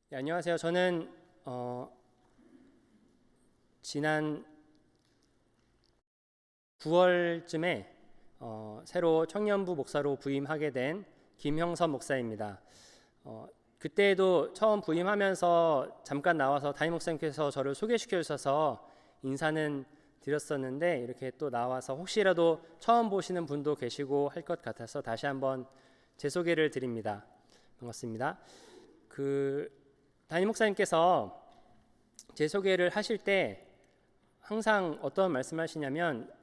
네, 안녕하세요. 저는 지난 9월쯤에 새로 청년부 목사로 부임하게 된 김형섭 목사입니다. 그때도 처음 부임하면서 잠깐 나와서 담임 목사님께서 저를 소개시켜 주셔서 인사는 드렸었는데, 이렇게 또 나와서 혹시라도 처음 보시는 분도 계시고 할 것 같아서 다시 한번 제 소개를 드립니다. 반갑습니다. 담임 목사님께서 제 소개를 하실 때 항상 어떤 말씀하시냐면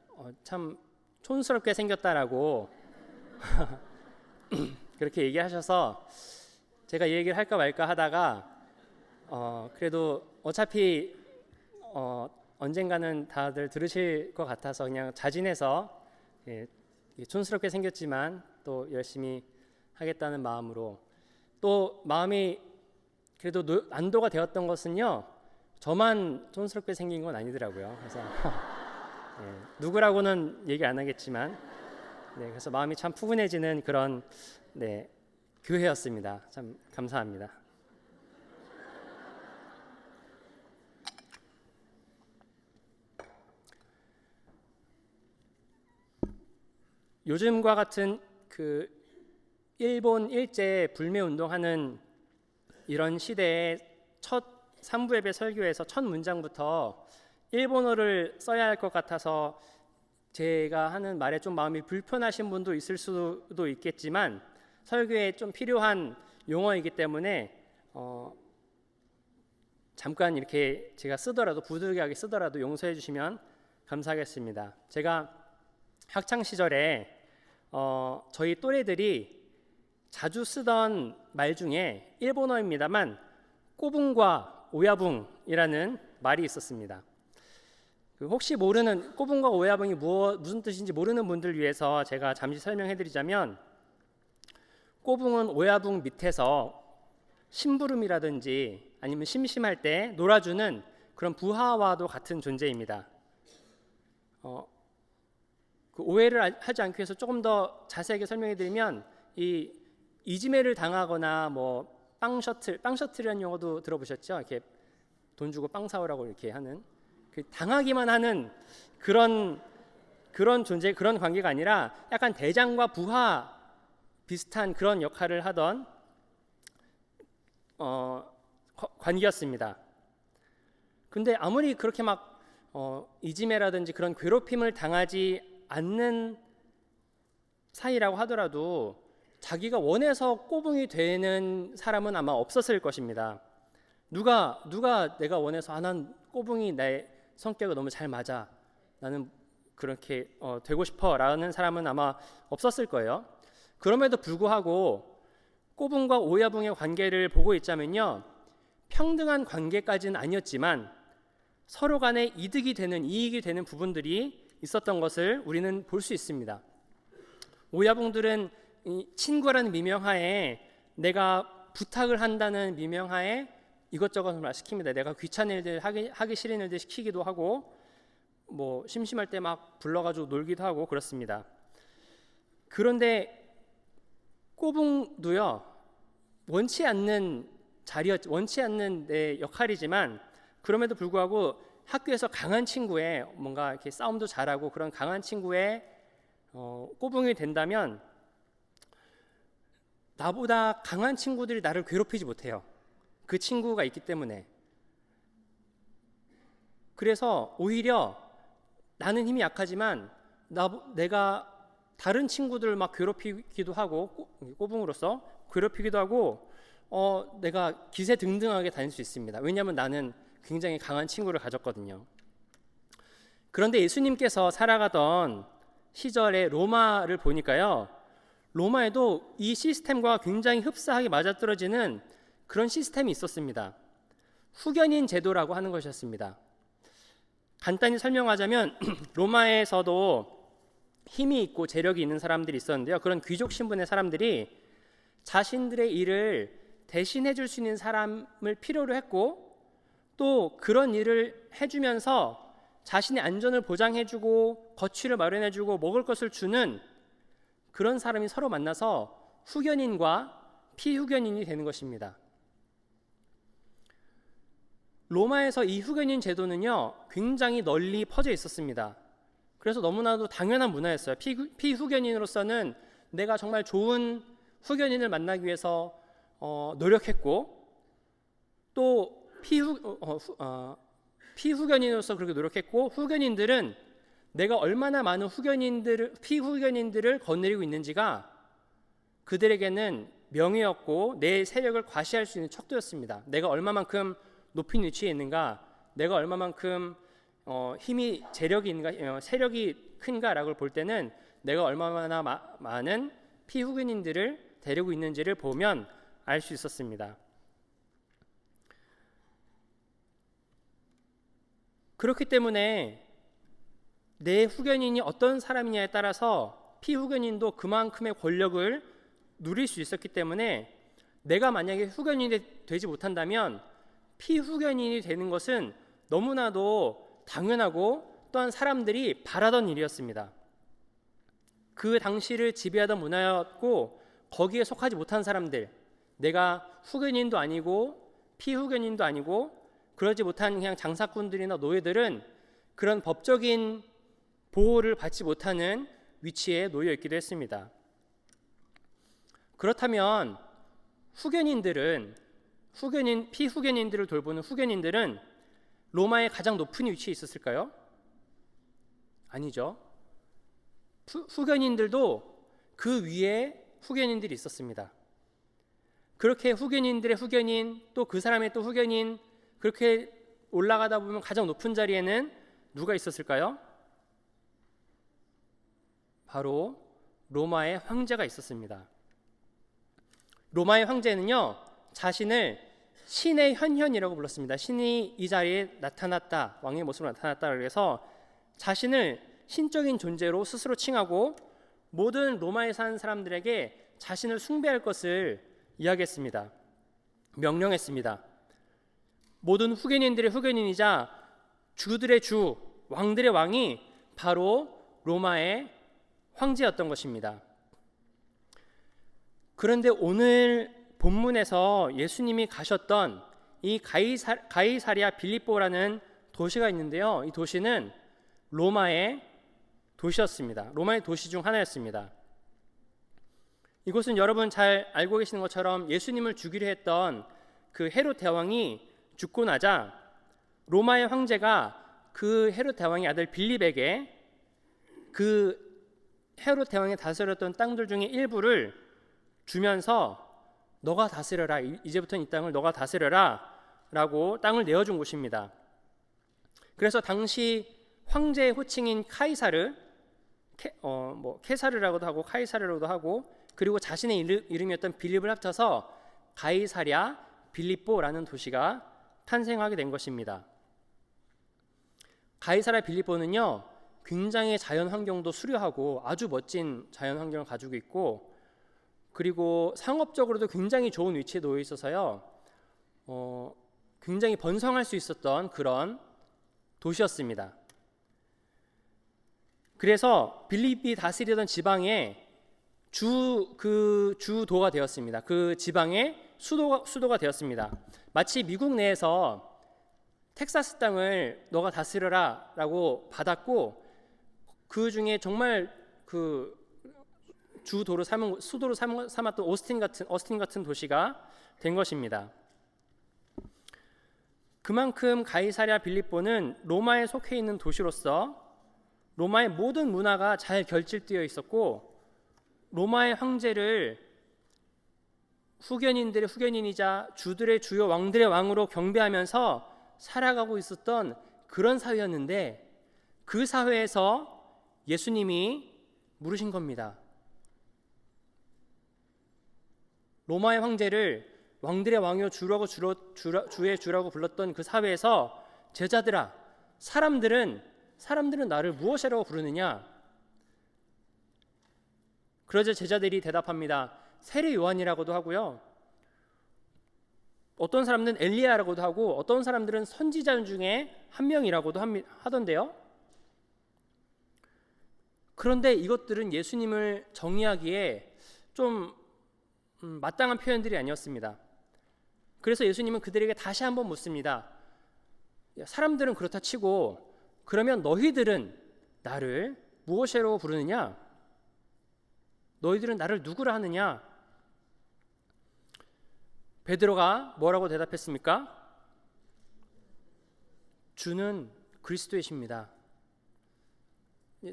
참 촌스럽게 생겼다라고 그렇게 얘기하셔서 제가 이 얘기를 할까 말까 하다가 그래도 어차피 언젠가는 다들 들으실 것 같아서 그냥 자진해서 촌스럽게 생겼지만 또 열심히 하겠다는 마음으로, 또 마음이 그래도 안도가 되었던 것은요, 저만 촌스럽게 생긴 건 아니더라고요. 그래서 누구라고는 얘기 안 하겠지만, 그래서 마음이 참 푸근해지는 그런 교회였습니다. 참 감사합니다. 요즘과 같은 일본 일제 불매 운동하는 이런 시대에 첫 3부 예배 설교에서 첫 문장부터 일본어를 써야 할 것 같아서 제가 하는 말에 좀 마음이 불편하신 분도 있을 수도 있겠지만, 설교에 좀 필요한 용어이기 때문에 잠깐 이렇게 제가 쓰더라도, 부득이하게 쓰더라도 용서해 주시면 감사하겠습니다. 제가 학창 시절에 저희 또래들이 자주 쓰던 말 중에 일본어입니다만 꼬붕과 오야붕이라는 말이 있었습니다. 혹시 모르는, 꼬붕과 오야붕이 무슨 뜻인지 모르는 분들 위해서 제가 잠시 설명해 드리자면, 꼬붕은 오야붕 밑에서 심부름이라든지 아니면 심심할 때 놀아주는 그런 부하와도 같은 존재입니다. 오해를 하지 않기 위해서 조금 더 자세하게 설명해 드리면, 이지매를 당하거나 빵 셔틀이라는 용어도 들어보셨죠? 이렇게 돈 주고 빵 사오라고 이렇게 하는, 당하기만 하는 그런 존재, 그런 관계가 아니라 약간 대장과 부하 비슷한 그런 역할을 하던 관계였습니다. 근데 아무리 그렇게 이지매라든지 그런 괴롭힘을 당하지 않는 사이라고 하더라도 자기가 원해서 꼬붕이 되는 사람은 아마 없었을 것입니다. 누가 내가 원해서 난 꼬붕이 내 성격이 너무 잘 맞아, 나는 그렇게 되고 싶어 라는 사람은 아마 없었을 거예요. 그럼에도 불구하고 꼬붕과 오야붕의 관계를 보고 있자면요, 평등한 관계까지는 아니었지만 서로 간에 이익이 되는 부분들이 있었던 것을 우리는 볼 수 있습니다. 오야붕들은 친구라는 미명하에, 내가 부탁을 한다는 미명하에 이것저것 말 시킵니다. 내가 귀찮은 일들, 하기 싫은 일들 시키기도 하고, 심심할 때 막 불러가지고 놀기도 하고 그렇습니다. 그런데 꼬붕도요, 원치 않는 내 역할이지만, 그럼에도 불구하고 학교에서 강한 친구의, 뭔가 이렇게 싸움도 잘하고 그런 강한 친구의 꼬붕이 된다면, 나보다 강한 친구들이 나를 괴롭히지 못해요. 그 친구가 있기 때문에. 그래서 오히려 나는 힘이 약하지만 내가 다른 친구들을 막 괴롭히기도 하고, 꼬붕으로서 괴롭히기도 하고, 내가 기세등등하게 다닐 수 있습니다. 왜냐하면 나는 굉장히 강한 친구를 가졌거든요. 그런데 예수님께서 살아가던 시절의 로마를 보니까요, 로마에도 이 시스템과 굉장히 흡사하게 맞아떨어지는 그런 시스템이 있었습니다. 후견인 제도라고 하는 것이었습니다. 간단히 설명하자면 로마에서도 힘이 있고 재력이 있는 사람들이 있었는데요, 그런 귀족 신분의 사람들이 자신들의 일을 대신해 줄 수 있는 사람을 필요로 했고, 또 그런 일을 해주면서 자신의 안전을 보장해주고 거취를 마련해주고 먹을 것을 주는 그런 사람이 서로 만나서 후견인과 피후견인이 되는 것입니다. 로마에서 이 후견인 제도는요 굉장히 널리 퍼져 있었습니다. 그래서 너무나도 당연한 문화였어요. 피후견인으로서는 내가 정말 좋은 후견인을 만나기 위해서 노력했고, 또 피후견인으로서 그렇게 노력했고, 후견인들은 내가 얼마나 많은 피후견인들을 거느리고 있는지가 그들에게는 명예였고 내 세력을 과시할 수 있는 척도였습니다. 내가 얼마만큼 높은 위치에 있는가, 내가 얼마만큼 힘이 재력이 있는가, 세력이 큰가라고 볼 때는 내가 얼마나 많은 피후견인들을 데리고 있는지를 보면 알 수 있었습니다. 그렇기 때문에 내 후견인이 어떤 사람이냐에 따라서 피후견인도 그만큼의 권력을 누릴 수 있었기 때문에 내가 만약에 후견인이 되지 못한다면 피후견인이 되는 것은 너무나도 당연하고 또한 사람들이 바라던 일이었습니다. 그 당시를 지배하던 문화였고, 거기에 속하지 못한 사람들, 내가 후견인도 아니고 피후견인도 아니고 그러지 못한 그냥 장사꾼들이나 노예들은 그런 법적인 보호를 받지 못하는 위치에 놓여 있기도 했습니다. 그렇다면 피후견인들을 돌보는 후견인들은 로마의 가장 높은 위치에 있었을까요? 아니죠. 후견인들도 그 위에 후견인들이 있었습니다. 그렇게 후견인들의 후견인, 또 그 사람의 또 후견인, 그렇게 올라가다 보면 가장 높은 자리에는 누가 있었을까요? 바로 로마의 황제가 있었습니다. 로마의 황제는요, 자신을 신의 현현이라고 불렀습니다. 신이 이 자리에 나타났다, 왕의 모습으로 나타났다 그래서 자신을 신적인 존재로 스스로 칭하고 모든 로마에 사는 사람들에게 자신을 숭배할 것을 이야기했습니다. 명령했습니다. 모든 후견인들의 후견인이자 주들의 주, 왕들의 왕이 바로 로마의 황제였던 것입니다. 그런데 오늘 본문에서 예수님이 가셨던 이 가이사랴 빌립보라는 도시가 있는데요, 이 도시는 로마의 도시였습니다. 로마의 도시 중 하나였습니다. 이곳은 여러분 잘 알고 계시는 것처럼 예수님을 죽이려 했던 그 헤롯 대왕이 죽고 나자 로마의 황제가 그 헤롯 대왕의 아들 빌립에게 그 헤롯 대왕이 다스렸던 땅들 중에 일부를 주면서 너가 다스려라, 이제부터는 이 땅을 너가 다스려라 라고 땅을 내어준 곳입니다. 그래서 당시 황제의 호칭인 케사르라고도 하고 카이사르라고도 하고, 그리고 자신의 이름이었던 빌립을 합쳐서 가이사랴 빌립보라는 도시가 탄생하게 된 것입니다. 가이사랴 빌립보는요, 굉장히 자연 환경도 수려하고 아주 멋진 자연 환경을 가지고 있고, 그리고 상업적으로도 굉장히 좋은 위치에 놓여 있어서요, 굉장히 번성할 수 있었던 그런 도시였습니다. 그래서 빌립이 다스리던 지방의 주도가 되었습니다. 그 지방의 수도가 되었습니다. 마치 미국 내에서 텍사스 땅을 너가 다스려라 라고 받았고, 그 중에 정말 그 수도로 삼았던 오스틴 같은 도시가 된 것입니다. 그만큼 가이사랴 빌립보는 로마에 속해 있는 도시로서 로마의 모든 문화가 잘 결집되어 있었고, 로마의 황제를 후견인들의 후견인이자 주들의 주요 왕들의 왕으로 경배하면서 살아가고 있었던 그런 사회였는데, 그 사회에서 예수님이 물으신 겁니다. 로마의 황제를 왕들의 왕이요 주의 주라고 불렀던 그 사회에서 제자들아, 사람들은 나를 무엇이라고 부르느냐? 그러자 제자들이 대답합니다. 세례 요한이라고도 하고요, 어떤 사람들은 엘리야라고도 하고, 어떤 사람들은 선지자 중에 한 명이라고도 하던데요. 그런데 이것들은 예수님을 정의하기에 좀 마땅한 표현들이 아니었습니다. 그래서 예수님은 그들에게 다시 한번 묻습니다. 사람들은 그렇다 치고 그러면 너희들은 나를 무엇이라고 부르느냐? 너희들은 나를 누구라 하느냐? 베드로가 뭐라고 대답했습니까? 주는 그리스도이십니다.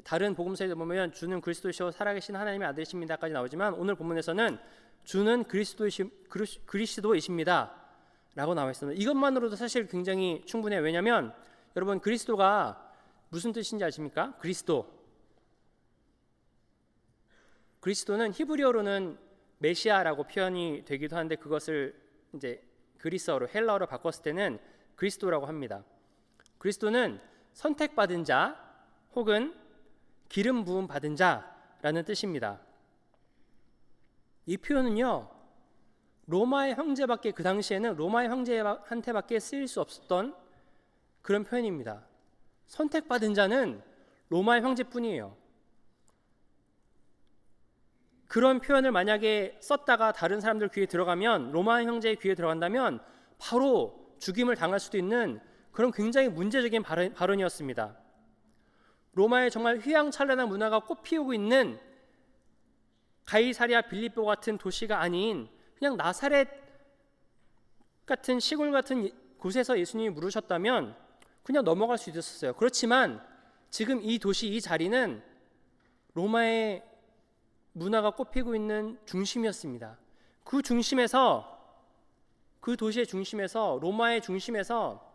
다른 복음서에 보면 주는 그리스도이시오 살아계신 하나님의 아들이십니다까지 나오지만 오늘 본문에서는 주는 그리스도이십니다 라고 나와 있습니다. 이것만으로도 사실 굉장히 충분해요. 왜냐하면 여러분 그리스도가 무슨 뜻인지 아십니까? 그리스도는 히브리어로는 메시아라고 표현이 되기도 하는데 그것을 이제 그리스어로 헬라어로 바꿨을 때는 그리스도라고 합니다. 그리스도는 선택받은 자 혹은 기름 부음 받은 자라는 뜻입니다. 이 표현은요 로마의 황제밖에 그 당시에는 로마의 황제한테밖에 쓰일 수 없었던 그런 표현입니다. 선택받은 자는 로마의 황제뿐이에요. 그런 표현을 만약에 썼다가 다른 사람들 귀에 들어가면 로마의 황제의 귀에 들어간다면 바로 죽임을 당할 수도 있는 그런 굉장히 문제적인 발언이었습니다. 로마의 정말 휘황찬란한 문화가 꽃피우고 있는 가이사랴 빌립보 같은 도시가 아닌 그냥 나사렛 같은 시골 같은 곳에서 예수님이 물으셨다면 그냥 넘어갈 수 있었어요. 그렇지만 지금 이 도시 이 자리는 로마의 문화가 꽃피고 있는 중심이었습니다. 그 중심에서 그 도시의 중심에서 로마의 중심에서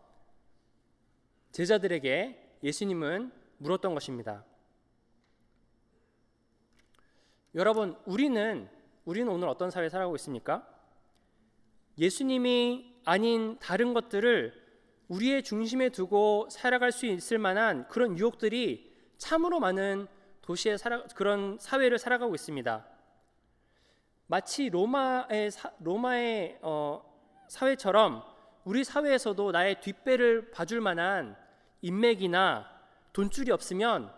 제자들에게 예수님은 물었던 것입니다. 여러분, 우리는 오늘 어떤 사회에 살아가고 있습니까? 예수님이 아닌 다른 것들을 우리의 중심에 두고 살아갈 수 있을 만한 그런 유혹들이 참으로 많은 그런 사회를 살아가고 있습니다. 마치 로마의 사회처럼 우리 사회에서도 나의 뒷배를 봐줄 만한 인맥이나 돈줄이 없으면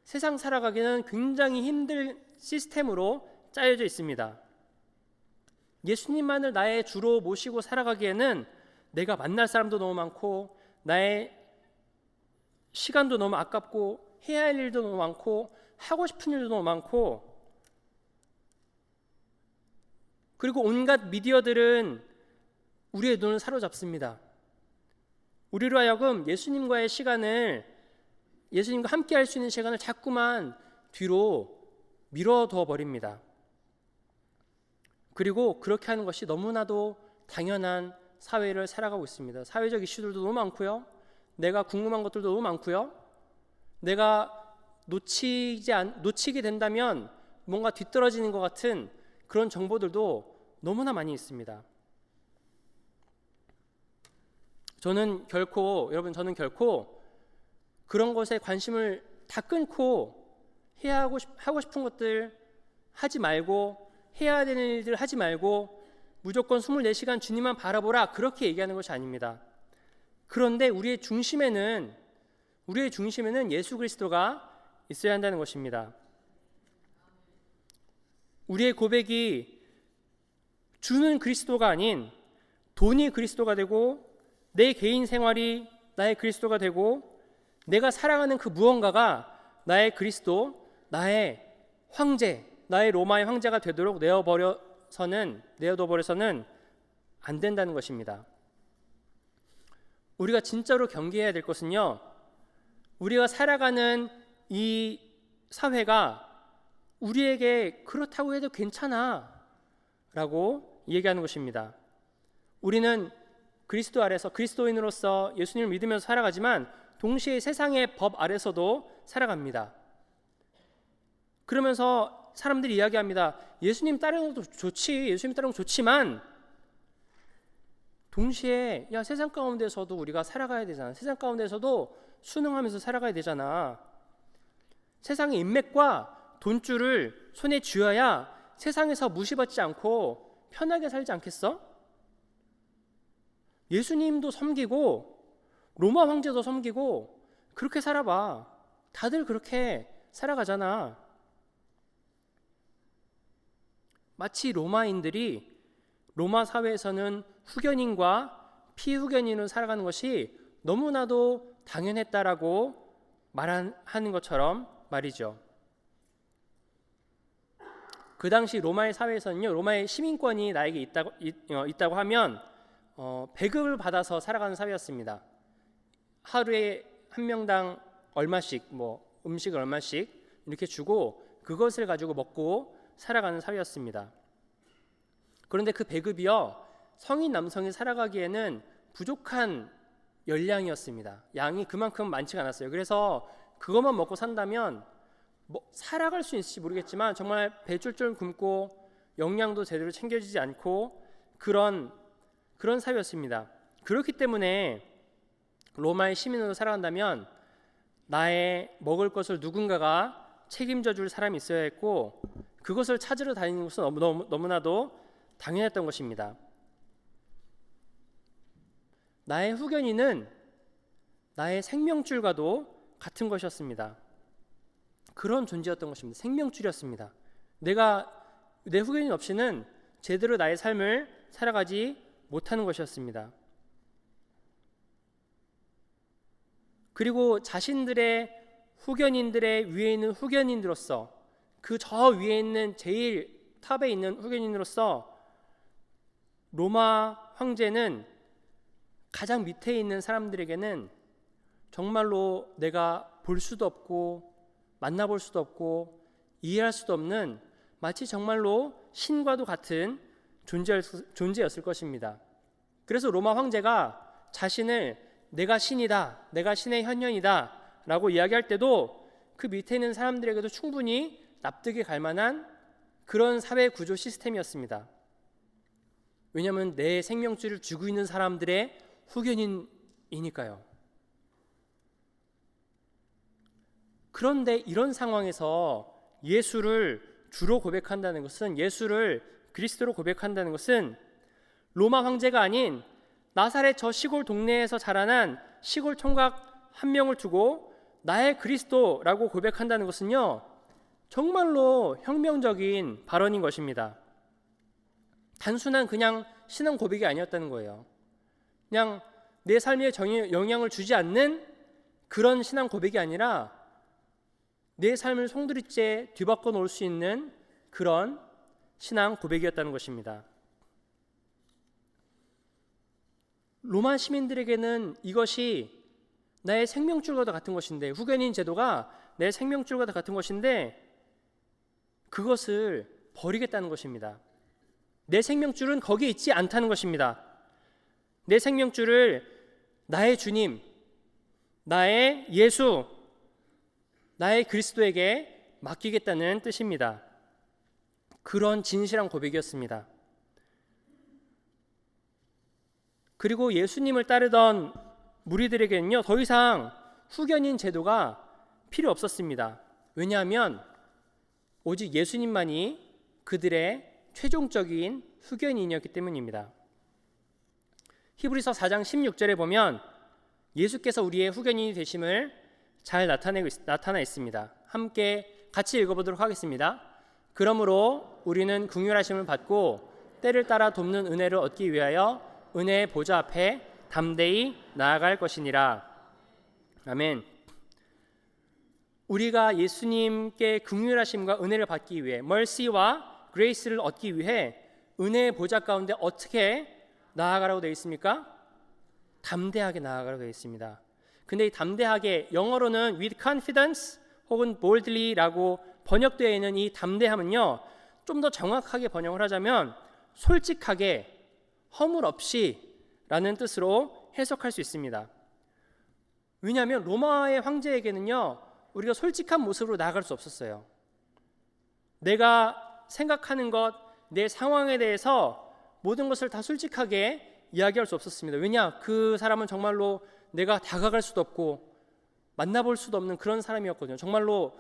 세상 살아가기는 굉장히 힘든 시스템으로 짜여져 있습니다. 예수님만을 나의 주로 모시고 살아가기에는 내가 만날 사람도 너무 많고 나의 시간도 너무 아깝고 해야 할 일도 너무 많고 하고 싶은 일도 너무 많고 그리고 온갖 미디어들은 우리의 눈을 사로잡습니다. 우리로 하여금 예수님과 함께 할 수 있는 시간을 자꾸만 뒤로 미뤄둬 버립니다. 그리고 그렇게 하는 것이 너무나도 당연한 사회를 살아가고 있습니다. 사회적 이슈들도 너무 많고요. 내가 궁금한 것들도 너무 많고요. 내가 놓치게 된다면 뭔가 뒤떨어지는 것 같은 그런 정보들도 너무나 많이 있습니다. 저는 결코 그런 것에 관심을 다 끊고 하고 싶은 것들 하지 말고 해야 되는 일들 하지 말고 무조건 24시간 주님만 바라보라 그렇게 얘기하는 것이 아닙니다. 그런데 우리의 중심에는 예수 그리스도가 있어야 한다는 것입니다. 우리의 고백이 주는 그리스도가 아닌 돈이 그리스도가 되고 내 개인 생활이 나의 그리스도가 되고 내가 사랑하는 그 무언가가 나의 그리스도, 나의 황제, 나의 로마의 황제가 되도록 내어둬버려서는 안 된다는 것입니다. 우리가 진짜로 경계해야 될 것은요, 우리가 살아가는 이 사회가 우리에게 그렇다고 해도 괜찮아 라고 얘기하는 것입니다. 우리는 그리스도 아래서 그리스도인으로서 예수님을 믿으면서 살아가지만 동시에 세상의 법 아래서도 살아갑니다. 그러면서 사람들이 이야기합니다. 예수님 따르는 것도 좋지, 예수님 따르는 거 좋지만 동시에 세상 가운데서도 우리가 살아가야 되잖아. 세상 가운데서도 순응하면서 살아가야 되잖아. 세상의 인맥과 돈줄을 손에 쥐어야 세상에서 무시받지 않고 편하게 살지 않겠어? 예수님도 섬기고 로마 황제도 섬기고 그렇게 살아봐. 다들 그렇게 살아가잖아. 마치 로마인들이 로마 사회에서는 후견인과 피후견인으로 살아가는 것이 너무나도 당연했다라고 말하는 것처럼 말이죠. 그 당시 로마의 사회에서는요, 로마의 시민권이 나에게 있다고 하면 배급을 받아서 살아가는 사회였습니다. 하루에 한 명당 얼마씩, 음식을 얼마씩 이렇게 주고 그것을 가지고 먹고 살아가는 사회였습니다. 그런데 그 배급이요, 성인 남성이 살아가기에는 부족한 열량이었습니다. 양이 그만큼 많지가 않았어요. 그래서 그것만 먹고 산다면 살아갈 수 있을지 모르겠지만 정말 배 쫄쫄 굶고 영양도 제대로 챙겨지지 않고 그런 사회였습니다. 그렇기 때문에 로마의 시민으로 살아간다면 나의 먹을 것을 누군가가 책임져 줄 사람이 있어야 했고 그것을 찾으러 다니는 것은 너무나도 당연했던 것입니다. 나의 후견인은 나의 생명줄과도 같은 것이었습니다. 그런 존재였던 것입니다. 생명줄이었습니다. 내 후견인 없이는 제대로 나의 삶을 살아가지 못하는 것이었습니다. 그리고 자신들의 후견인들의 위에 있는 후견인들로서 그 저 위에 있는 제일 탑에 있는 후견인으로서 로마 황제는 가장 밑에 있는 사람들에게는 정말로 내가 볼 수도 없고 만나볼 수도 없고 이해할 수도 없는 마치 정말로 신과도 같은 존재였을 것입니다. 그래서 로마 황제가 자신을 내가 신이다, 내가 신의 현현이다 라고 이야기할 때도 그 밑에 있는 사람들에게도 충분히 납득이 갈 만한 그런 사회 구조 시스템이었습니다. 왜냐하면 내 생명줄을 쥐고 있는 사람들의 후견인이니까요. 그런데 이런 상황에서 예수를 주로 고백한다는 것은, 예수를 그리스도로 고백한다는 것은 로마 황제가 아닌 나사렛 저 시골 동네에서 자라난 시골 총각 한 명을 두고 나의 그리스도라고 고백한다는 것은요, 정말로 혁명적인 발언인 것입니다. 단순한 그냥 신앙 고백이 아니었다는 거예요. 그냥 내 삶에 영향을 주지 않는 그런 신앙 고백이 아니라 내 삶을 송두리째 뒤바꿔 놓을 수 있는 그런 신앙 고백이었다는 것입니다. 로마 시민들에게는 이것이 나의 생명줄과 같은 것인데, 후견인 제도가 내 생명줄과 같은 것인데 그것을 버리겠다는 것입니다. 내 생명줄은 거기에 있지 않다는 것입니다. 내 생명줄을 나의 주님, 나의 예수, 나의 그리스도에게 맡기겠다는 뜻입니다. 그런 진실한 고백이었습니다. 그리고 예수님을 따르던 무리들에게는요, 더 이상 후견인 제도가 필요 없었습니다. 왜냐하면 오직 예수님만이 그들의 최종적인 후견인이었기 때문입니다. 히브리서 4장 16절에 보면 예수께서 우리의 후견인이 되심을 잘 나타나 있습니다. 함께 같이 읽어보도록 하겠습니다. 그러므로 우리는 긍휼하심을 받고 때를 따라 돕는 은혜를 얻기 위하여 은혜의 보좌 앞에 담대히 나아갈 것이니라. 아멘. 우리가 예수님께 긍휼하심과 은혜를 받기 위해, mercy와 grace를 얻기 위해 은혜의 보좌 가운데 어떻게 나아가라고 되어 있습니까? 담대하게 나아가라고 되어 있습니다. 근데 이 담대하게, 영어로는 with confidence 혹은 boldly라고 번역되어 있는 이 담대함은요, 좀 더 정확하게 번역을 하자면 솔직하게, 허물 없이 라는 뜻으로 해석할 수 있습니다. 왜냐하면 로마의 황제에게는요, 우리가 솔직한 모습으로 나아갈 수 없었어요. 내가 생각하는 것, 내 상황에 대해서 모든 것을 다 솔직하게 이야기할 수 없었습니다. 왜냐? 그 사람은 정말로 내가 다가갈 수도 없고 만나볼 수도 없는 그런 사람이었거든요. 정말로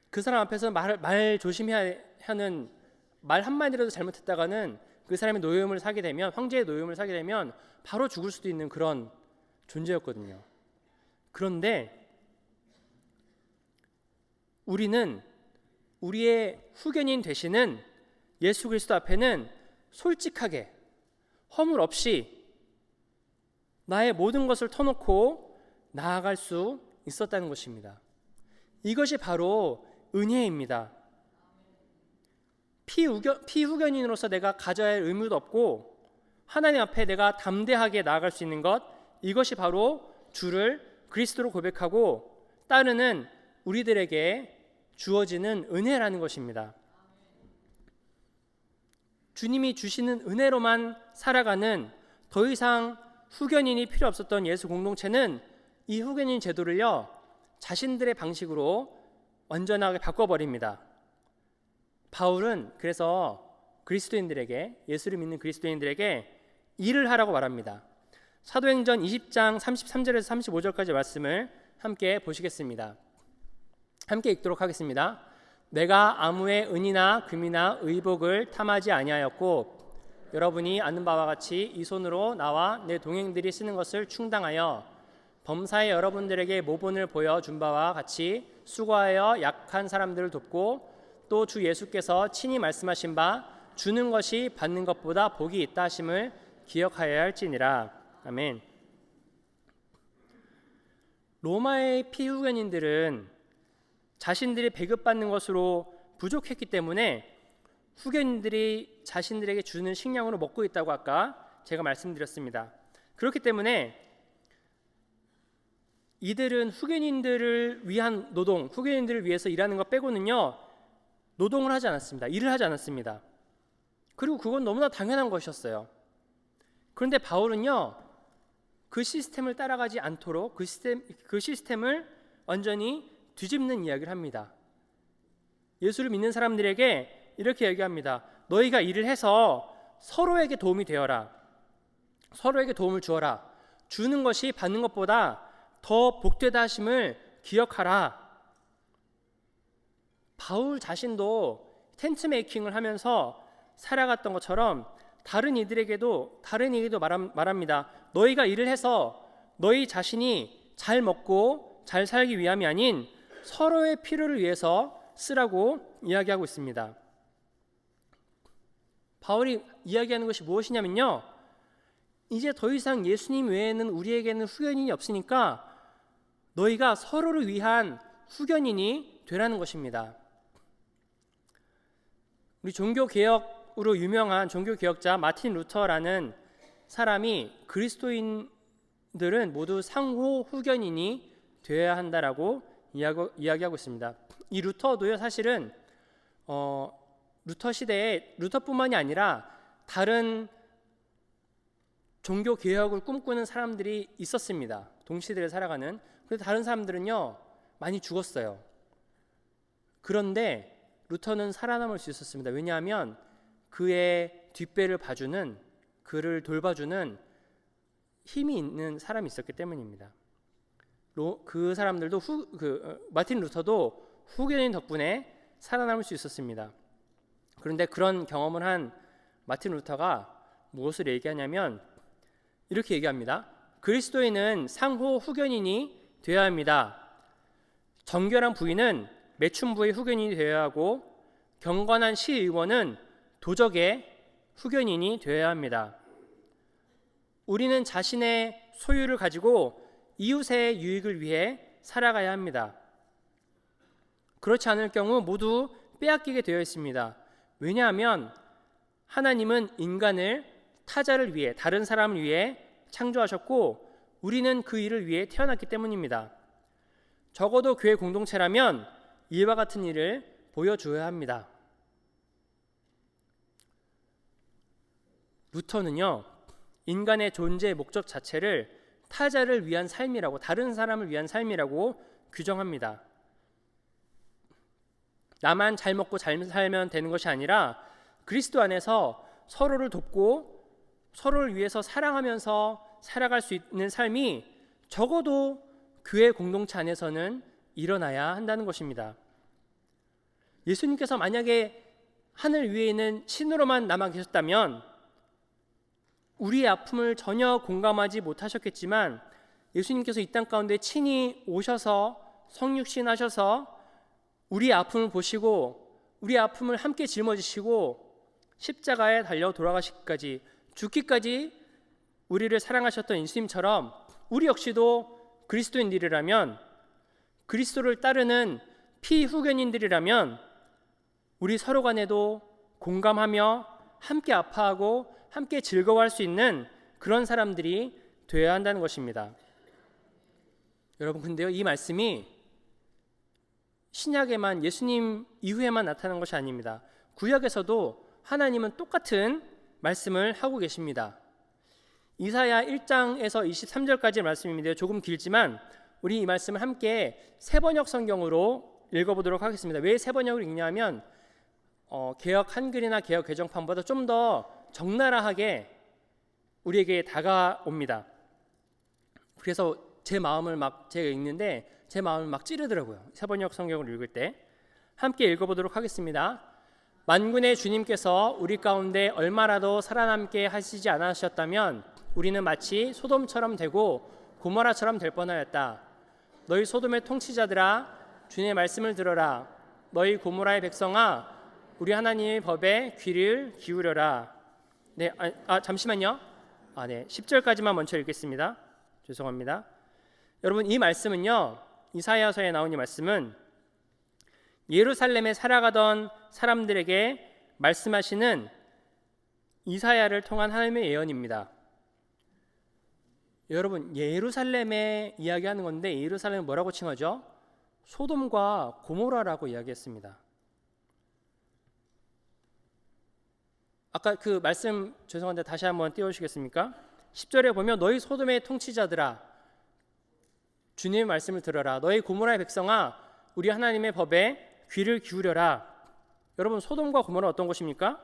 그 사람 앞에서 말 조심해야 하는, 말 한마디라도 잘못했다가는 그 사람의 노여움을 사게 되면, 황제의 노여움을 사게 되면 바로 죽을 수도 있는 그런 존재였거든요. 그런데 우리는 우리의 후견인 되시는 예수 그리스도 앞에는 솔직하게, 허물 없이 나의 모든 것을 터놓고 나아갈 수 있었다는 것입니다. 이것이 바로 은혜입니다. 피후견인으로서 내가 가져야 할 의무도 없고 하나님 앞에 내가 담대하게 나아갈 수 있는 것, 이것이 바로 주를 그리스도로 고백하고 따르는 우리들에게 주어지는 은혜라는 것입니다. 주님이 주시는 은혜로만 살아가는 더 이상 후견인이 필요 없었던 예수 공동체는 이 후견인 제도를요 자신들의 방식으로 완전하게 바꿔버립니다. 바울은 그래서 그리스도인들에게, 예수를 믿는 그리스도인들에게 일을 하라고 말합니다. 사도행전 20장 33절에서 35절까지 말씀을 함께 보시겠습니다. 함께 읽도록 하겠습니다. 내가 아무의 은이나 금이나 의복을 탐하지 아니하였고 여러분이 아는 바와 같이 이 손으로 나와 내 동행들이 쓰는 것을 충당하여 범사에 여러분들에게 모본을 보여준 바와 같이 수고하여 약한 사람들을 돕고 또 주 예수께서 친히 말씀하신 바 주는 것이 받는 것보다 복이 있다 하심을 기억하여야 할지니라. 아멘. 로마의 피후견인들은 자신들이 배급받는 것으로 부족했기 때문에 후견인들이 자신들에게 주는 식량으로 먹고 있다고 아까 제가 말씀드렸습니다. 그렇기 때문에 이들은 후견인들을 위한 노동, 후견인들을 위해서 일하는 것 빼고는요 노동을 하지 않았습니다. 일을 하지 않았습니다. 그리고 그건 너무나 당연한 것이었어요. 그런데 바울은요 그 시스템을 따라가지 않도록 그 시스템을 완전히 뒤집는 이야기를 합니다. 예수를 믿는 사람들에게 이렇게 얘기합니다. 너희가 일을 해서 서로에게 도움이 되어라. 서로에게 도움을 주어라. 주는 것이 받는 것보다 더 복되다 하심을 기억하라. 바울 자신도 텐트 메이킹을 하면서 살아갔던 것처럼 다른 이에게도 말합니다. 너희가 일을 해서 너희 자신이 잘 먹고 잘 살기 위함이 아닌 서로의 필요를 위해서 쓰라고 이야기하고 있습니다. 바울이 이야기하는 것이 무엇이냐면요, 이제 더 이상 예수님 외에는 우리에게는 후견인이 없으니까 너희가 서로를 위한 후견인이 되라는 것입니다. 우리 종교개혁으로 유명한 종교개혁자 마틴 루터라는 사람이 그리스도인들은 모두 상호 후견인이 되어야 한다라고 이야기하고 있습니다. 이 루터도요 사실은 루터 시대에 루터뿐만이 아니라 다른 종교 개혁을 꿈꾸는 사람들이 있었습니다. 동시대를 살아가는. 그런데 다른 사람들은요 많이 죽었어요. 그런데 루터는 살아남을 수 있었습니다. 왜냐하면 그의 뒷배를 봐주는, 그를 돌봐주는 힘이 있는 사람이 있었기 때문입니다. 그 사람들도 마틴 루터도 후견인 덕분에 살아남을 수 있었습니다. 그런데 그런 경험을 한 마틴 루터가 무엇을 얘기하냐면 이렇게 얘기합니다. 그리스도인은 상호 후견인이 되어야 합니다. 정결한 부인은 매춘부의 후견인이 되어야 하고 경건한 시의원은 도적의 후견인이 되어야 합니다. 우리는 자신의 소유를 가지고 이웃의 유익을 위해 살아가야 합니다. 그렇지 않을 경우 모두 빼앗기게 되어 있습니다. 왜냐하면 하나님은 인간을 타자를 위해, 다른 사람을 위해 창조하셨고 우리는 그 일을 위해 태어났기 때문입니다. 적어도 교회 공동체라면 이와 같은 일을 보여줘야 합니다. 루터는요, 인간의 존재의 목적 자체를 타자를 위한 삶이라고, 다른 사람을 위한 삶이라고 규정합니다. 나만 잘 먹고 잘 살면 되는 것이 아니라 그리스도 안에서 서로를 돕고 서로를 위해서 사랑하면서 살아갈 수 있는 삶이 적어도 교회 공동체 안에서는 일어나야 한다는 것입니다. 예수님께서 만약에 하늘 위에 있는 신으로만 남아 계셨다면 우리의 아픔을 전혀 공감하지 못하셨겠지만 예수님께서 이 땅 가운데 친히 오셔서 성육신 하셔서 우리의 아픔을 보시고 우리의 아픔을 함께 짊어지시고 십자가에 달려 돌아가시기까지, 죽기까지 우리를 사랑하셨던 예수님처럼 우리 역시도 그리스도인들이라면, 그리스도를 따르는 피후견인들이라면 우리 서로 간에도 공감하며 함께 아파하고 함께 즐거워할 수 있는 그런 사람들이 되어야 한다는 것입니다. 여러분, 근데요, 이 말씀이 신약에만, 예수님 이후에만 나타난 것이 아닙니다. 구약에서도 하나님은 똑같은 말씀을 하고 계십니다. 이사야 1장에서 23절까지의 말씀입니다. 조금 길지만 우리 이 말씀을 함께 세번역 성경으로 읽어보도록 하겠습니다. 왜 세번역을 읽냐면 개역 한글이나 개역 개정판보다 좀 더 적나라하게 우리에게 다가옵니다. 그래서 제 마음을 제가 읽는데 제 마음을 찌르더라고요. 세번역 성경을 읽을 때. 함께 읽어보도록 하겠습니다. 만군의 주님께서 우리 가운데 얼마라도 살아남게 하시지 않으셨다면 우리는 마치 소돔처럼 되고 고모라처럼 될 뻔하였다. 너희 소돔의 통치자들아, 주님의 말씀을 들어라. 너희 고모라의 백성아, 우리 하나님의 법에 귀를 기울여라. 네, 잠시만요. 10절까지만 먼저 읽겠습니다. 죄송합니다. 여러분, 이 말씀은요, 이사야서에 나온 이 말씀은 예루살렘에 살아가던 사람들에게 말씀하시는 이사야를 통한 하나님의 예언입니다. 여러분, 예루살렘에 이야기하는 건데 예루살렘을 뭐라고 칭하죠? 소돔과 고모라라고 이야기했습니다. 아까 그 말씀 죄송한데 다시 한번 띄워주시겠습니까? 10절에 보면 너희 소돔의 통치자들아, 주님의 말씀을 들어라. 너희 고모라의 백성아, 우리 하나님의 법에 귀를 기울여라. 여러분, 소돔과 고모라 어떤 곳입니까?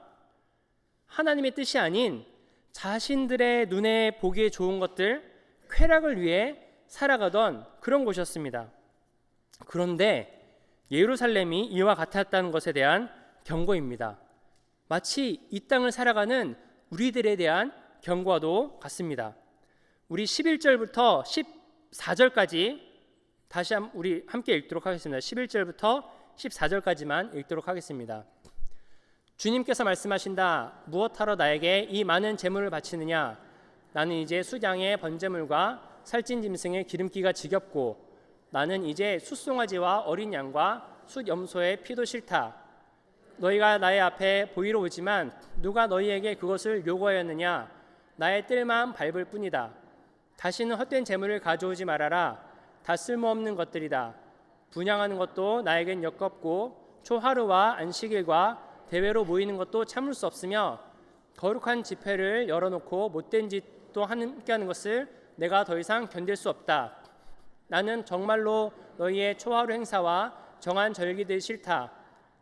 하나님의 뜻이 아닌 자신들의 눈에 보기에 좋은 것들, 쾌락을 위해 살아가던 그런 곳이었습니다. 그런데 예루살렘이 이와 같았다는 것에 대한 경고입니다. 마치 이 땅을 살아가는 우리들에 대한 경고와도 같습니다. 우리 11절부터 14절까지 다시 우리 함께 읽도록 하겠습니다. 11절부터 14절까지만 읽도록 하겠습니다. 주님께서 말씀하신다. 무엇하러 나에게 이 많은 재물을 바치느냐? 나는 이제 숫양의 번제물과 살찐 짐승의 기름기가 지겹고 나는 이제 숫송아지와 어린 양과 숫염소의 피도 싫다. 너희가 나의 앞에 보이러 오지만 누가 너희에게 그것을 요구하였느냐? 나의 뜰만 밟을 뿐이다. 다시는 헛된 재물을 가져오지 말아라. 다 쓸모없는 것들이다. 분향하는 것도 나에겐 역겹고 초하루와 안식일과 대회로 모이는 것도 참을 수 없으며 거룩한 집회를 열어놓고 못된 짓도 함께하는 것을 내가 더 이상 견딜 수 없다. 나는 정말로 너희의 초하루 행사와 정한 절기들이 싫다.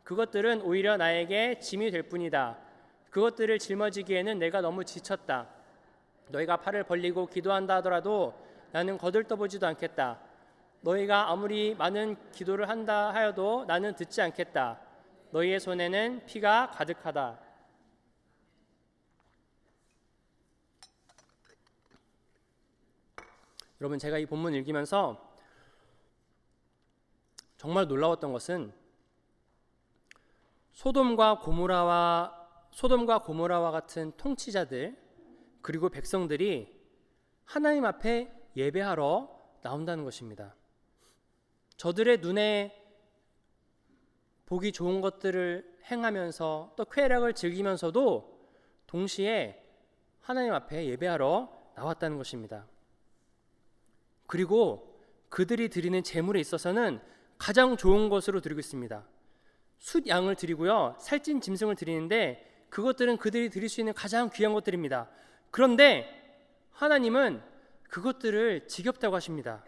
그것들은 오히려 나에게 짐이 될 뿐이다. 그것들을 짊어지기에는 내가 너무 지쳤다. 너희가 팔을 벌리고 기도한다 하더라도 나는 거들떠보지도 않겠다. 너희가 아무리 많은 기도를 한다 하여도 나는 듣지 않겠다. 너희의 손에는 피가 가득하다. 여러분, 제가 이 본문 읽으면서 정말 놀라웠던 것은 소돔과 고모라와 같은 통치자들 그리고 백성들이 하나님 앞에 예배하러 나온다는 것입니다. 저들의 눈에 보기 좋은 것들을 행하면서 또 쾌락을 즐기면서도 동시에 하나님 앞에 예배하러 나왔다는 것입니다. 그리고 그들이 드리는 제물에 있어서는 가장 좋은 것으로 드리고 있습니다. 숫양을 드리고요, 살찐 짐승을 드리는데 그것들은 그들이 드릴 수 있는 가장 귀한 것들입니다. 그런데 하나님은 그것들을 지겹다고 하십니다.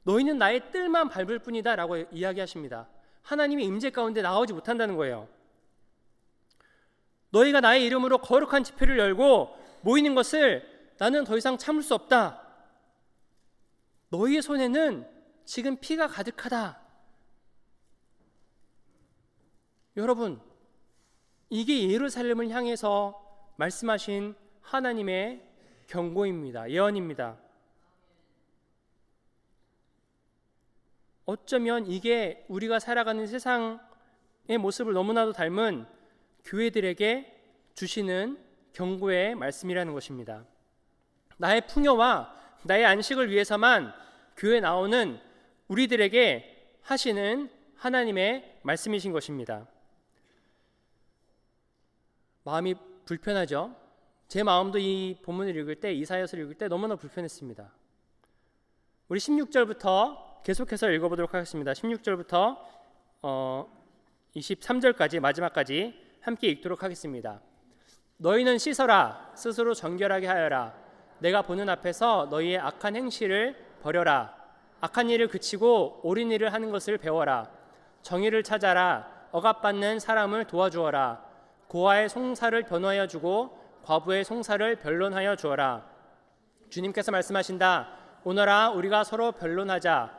너희는 나의 뜰만 밟을 뿐이다 라고 이야기하십니다. 하나님의 임재 가운데 나오지 못한다는 거예요. 너희가 나의 이름으로 거룩한 집회를 열고 모이는 것을 나는 더 이상 참을 수 없다. 너희의 손에는 지금 피가 가득하다. 여러분, 이게 예루살렘을 향해서 말씀하신 하나님의 경고입니다. 예언입니다. 어쩌면 이게 우리가 살아가는 세상의 모습을 너무나도 닮은 교회들에게 주시는 경고의 말씀이라는 것입니다. 나의 풍요와 나의 안식을 위해서만 교회에 나오는 우리들에게 하시는 하나님의 말씀이신 것입니다. 마음이 불편하죠? 제 마음도 이 본문을 읽을 때, 이사야서를 읽을 때 너무나 불편했습니다. 우리 16절부터 계속해서 읽어보도록 하겠습니다. 16절부터 23절까지 마지막까지 함께 읽도록 하겠습니다. 너희는 씻어라, 스스로 정결하게 하여라. 내가 보는 앞에서 너희의 악한 행실을 버려라. 악한 일을 그치고 옳은 일을 하는 것을 배워라. 정의를 찾아라. 억압받는 사람을 도와주어라. 고아의 송사를 변호하여 주고 과부의 송사를 변론하여 주어라. 주님께서 말씀하신다. 오너라, 우리가 서로 변론하자.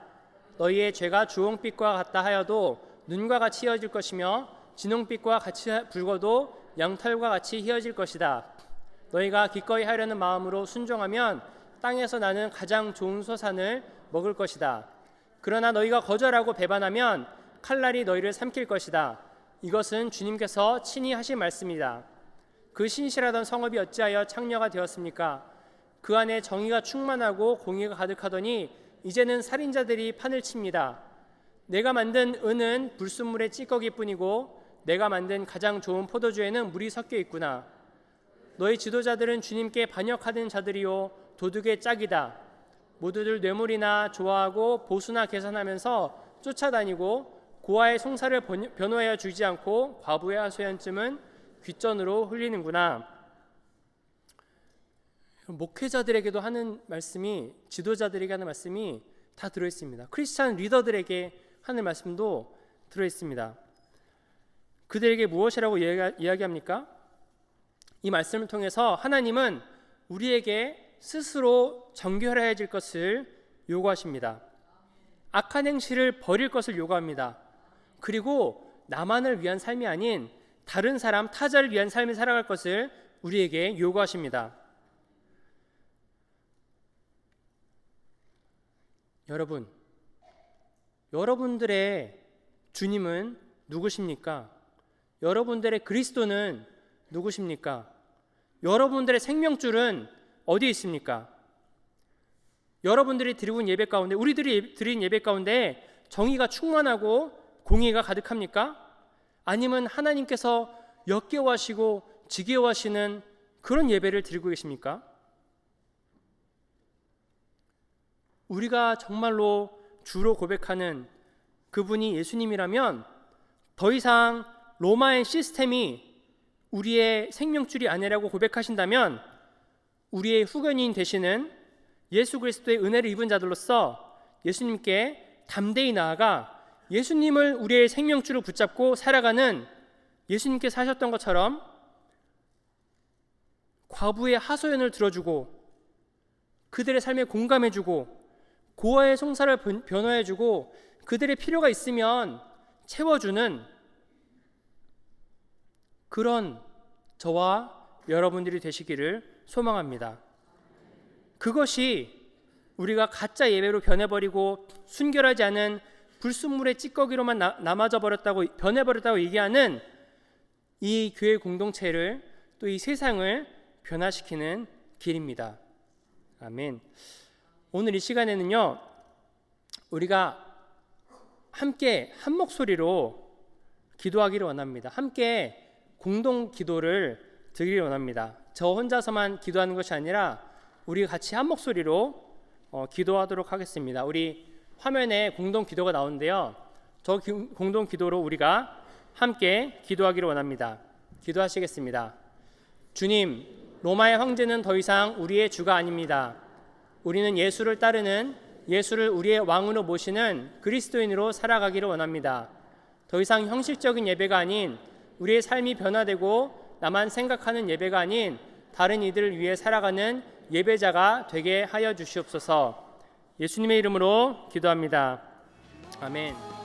너희의 죄가 주홍빛과 같다 하여도 눈과 같이 희어질 것이며 진홍빛과 같이 붉어도 양털과 같이 희어질 것이다. 너희가 기꺼이 하려는 마음으로 순종하면 땅에서 나는 가장 좋은 소산을 먹을 것이다. 그러나 너희가 거절하고 배반하면 칼날이 너희를 삼킬 것이다. 이것은 주님께서 친히 하신 말씀이다. 그 신실하던 성읍이 어찌하여 창녀가 되었습니까? 그 안에 정의가 충만하고 공의가 가득하더니 이제는 살인자들이 판을 칩니다. 내가 만든 은은 불순물의 찌꺼기뿐이고 내가 만든 가장 좋은 포도주에는 물이 섞여 있구나. 너희 지도자들은 주님께 반역하는 자들이요 도둑의 짝이다. 모두들 뇌물이나 좋아하고 보수나 계산하면서 쫓아다니고 고아의 송사를 변호하여 주지 않고 과부의 하소연쯤은 귓전으로 흘리는구나. 목회자들에게도 하는 말씀이, 지도자들에게 하는 말씀이 다 들어있습니다. 크리스찬 리더들에게 하는 말씀도 들어있습니다. 그들에게 무엇이라고 이야기합니까? 이 말씀을 통해서 하나님은 우리에게 스스로 정결해질 것을 요구하십니다. 악한 행실을 버릴 것을 요구합니다. 그리고 나만을 위한 삶이 아닌 다른 사람, 타자를 위한 삶을 살아갈 것을 우리에게 요구하십니다. 여러분, 여러분들의 주님은 누구십니까? 여러분들의 그리스도는 누구십니까? 여러분들의 생명줄은 어디에 있습니까? 여러분들이 드리는 예배 가운데, 우리들이 드린 예배 가운데 정의가 충만하고 공의가 가득합니까? 아니면 하나님께서 역겨워하시고 지겨워하시는 그런 예배를 드리고 계십니까? 우리가 정말로 주로 고백하는 그분이 예수님이라면 더 이상 로마의 시스템이 우리의 생명줄이 아니라고 고백하신다면 우리의 후견인 되시는 예수 그리스도의 은혜를 입은 자들로서 예수님께 담대히 나아가 예수님을 우리의 생명줄을 붙잡고 살아가는, 예수님께 사셨던 것처럼 과부의 하소연을 들어주고 그들의 삶에 공감해주고 고아의 송사를 변호해주고 그들의 필요가 있으면 채워주는 그런 저와 여러분들이 되시기를 소망합니다. 그것이 우리가 가짜 예배로 변해버리고 순결하지 않은 불순물의 찌꺼기로만 변해버렸다고 얘기하는 이 교회 공동체를, 또 이 세상을 변화시키는 길입니다. 아멘. 오늘 이 시간에는요, 우리가 함께 한 목소리로 기도하기를 원합니다. 함께 공동 기도를 드리기를 원합니다. 저 혼자서만 기도하는 것이 아니라 우리 같이 한 목소리로 기도하도록 하겠습니다. 우리 화면에 공동 기도가 나오는데요, 저 공동 기도로 우리가 함께 기도하기를 원합니다. 기도하시겠습니다. 주님, 로마의 황제는 더 이상 우리의 주가 아닙니다. 우리는 예수를 따르는, 예수를 우리의 왕으로 모시는 그리스도인으로 살아가기를 원합니다. 더 이상 형식적인 예배가 아닌 우리의 삶이 변화되고 나만 생각하는 예배가 아닌 다른 이들을 위해 살아가는 예배자가 되게 하여 주시옵소서. 예수님의 이름으로 기도합니다. 아멘.